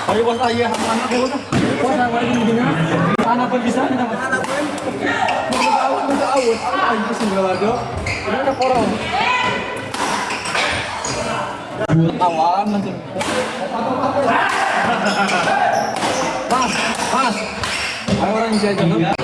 Ayo bos ayah anak dulu kan. Bos anak lagi begini. Anak pun bisa nih nama. Anak pun. Untuk awet. Ayo sembrado. Ini ada porong. Awam nanti. Mas. Ayo orang bisa jaga.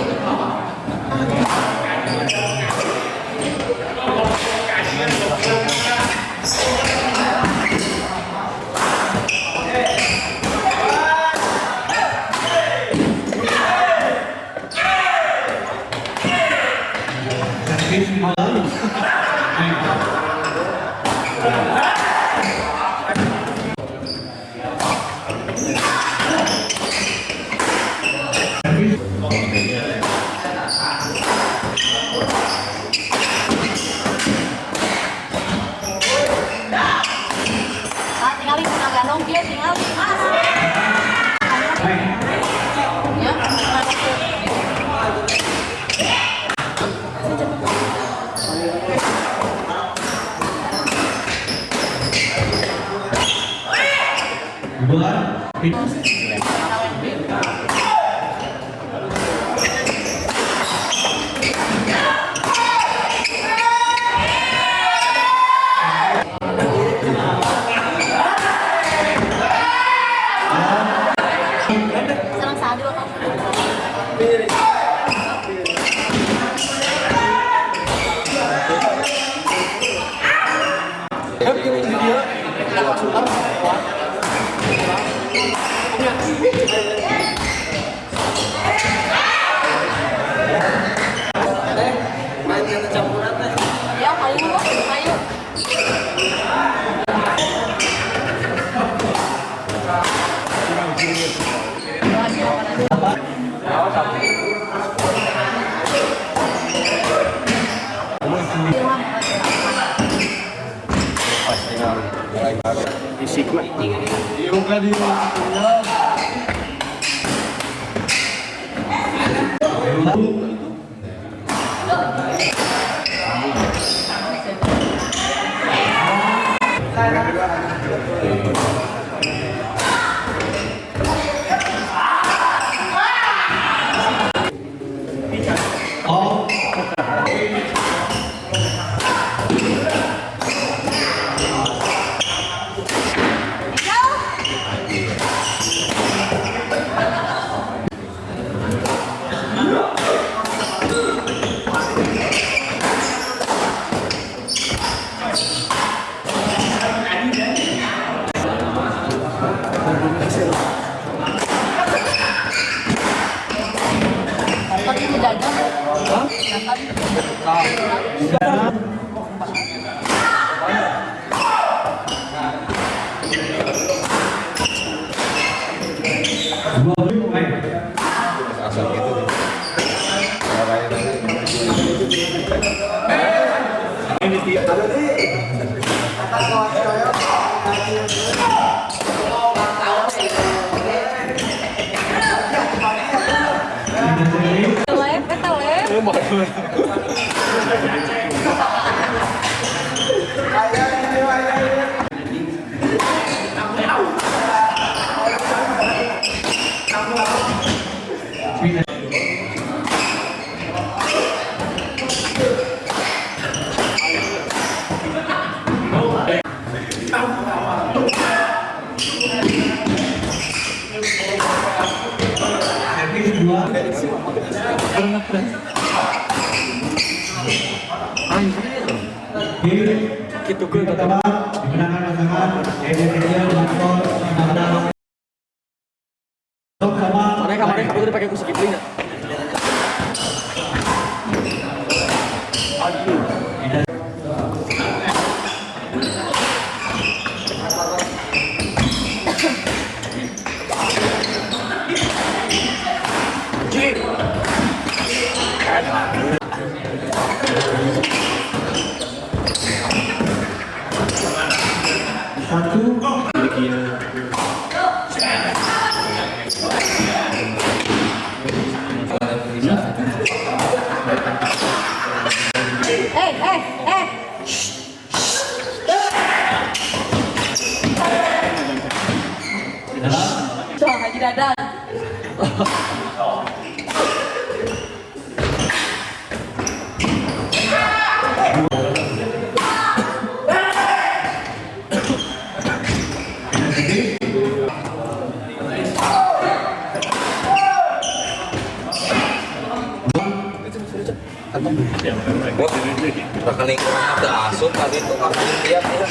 gitu ke pertama dimenangkan pasangan Edi Ria dengan skor 16 sama mana kemarin kamu tadi pakai kusik kipling ya? satu Tuh, Haji Dadang. Rekening kurang ada asup tadi itu kan lihat ya.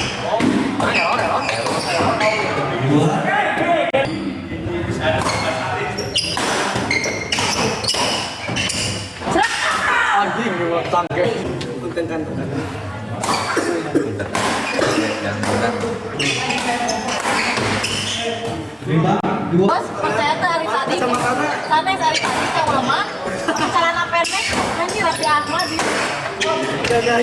Anjing memang tangke. lima dua Bos, percaya tuh hari tadi. Sana hari tadi ke mama. Celana pendek, nanti Raffi Ahmad di. Gagak.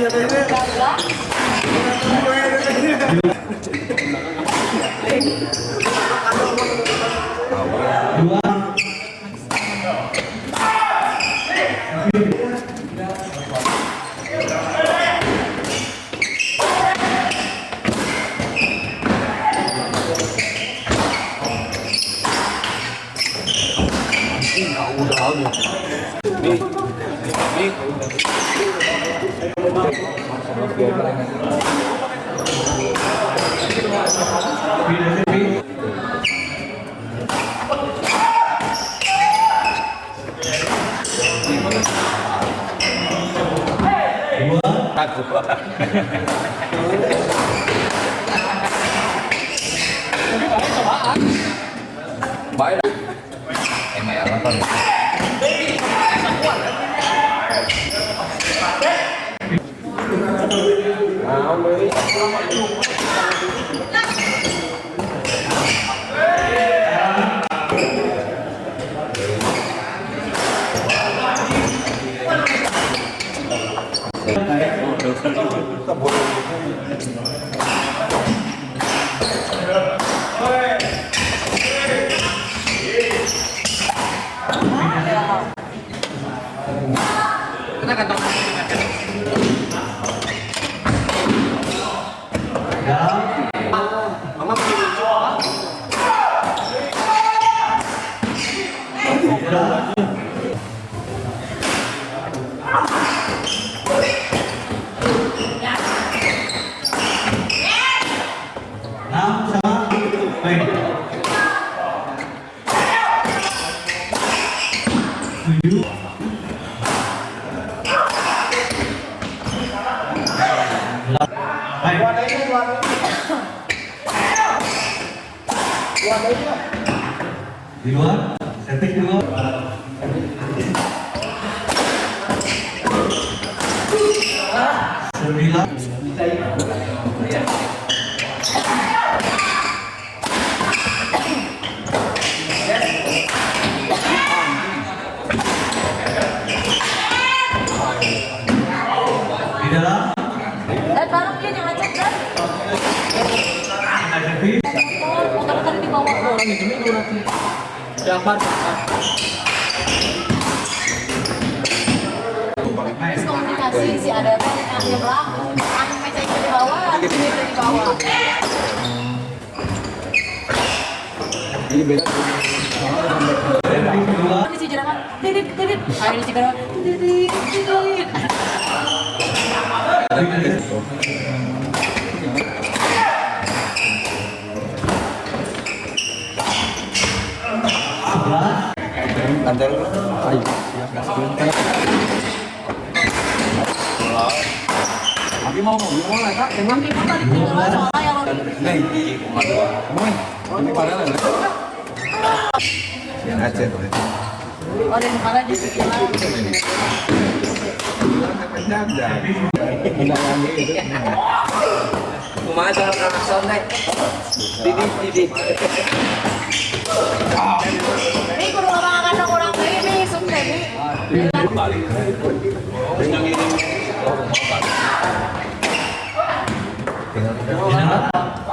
dua Baik. Emang ya kan. enam sama baik tujuh di luar setting di luar sembilan di dalam Baru dia yang ngajak kan? servis Muter-muter di bawah. Orang itu nih nanti. Siapa? Terus komunikasi si ada yang berlaku. Anu meja itu di bawah, anu meja di bawah. Jadi beda. servis kedua Ini si jerakan, tidit. Ayo si jerakan, tidit. Kantor Ayo. Gimana lah kak? Emang Itu tadi keluar soalnya yang lo nih, ini padahal ya. Yang aja tuh. oh dari kepala di sekitar. Kumaha cara kakak teh? Didit. Ini kudu ngomong orang ini sukses nih.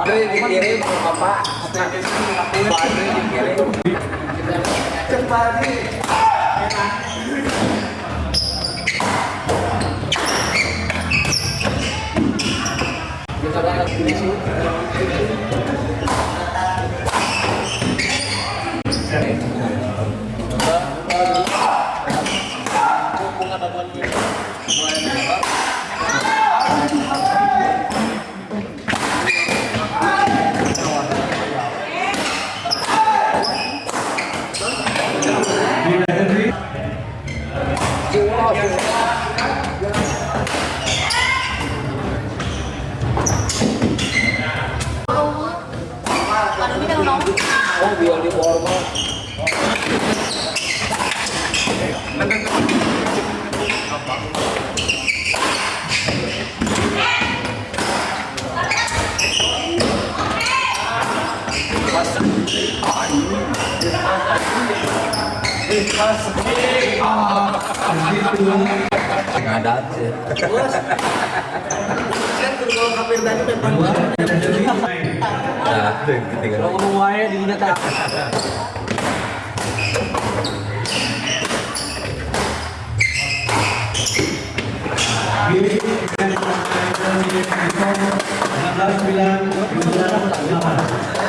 Baru dikirim ke bapak. Baru dikirim. Aduh ini kan nong. Oh biar di formal. Ngadat sih. Kan kalau kapir tadi depan. Nah, ketika Kalau ngomong wae di dinya tak. Di 16 9 18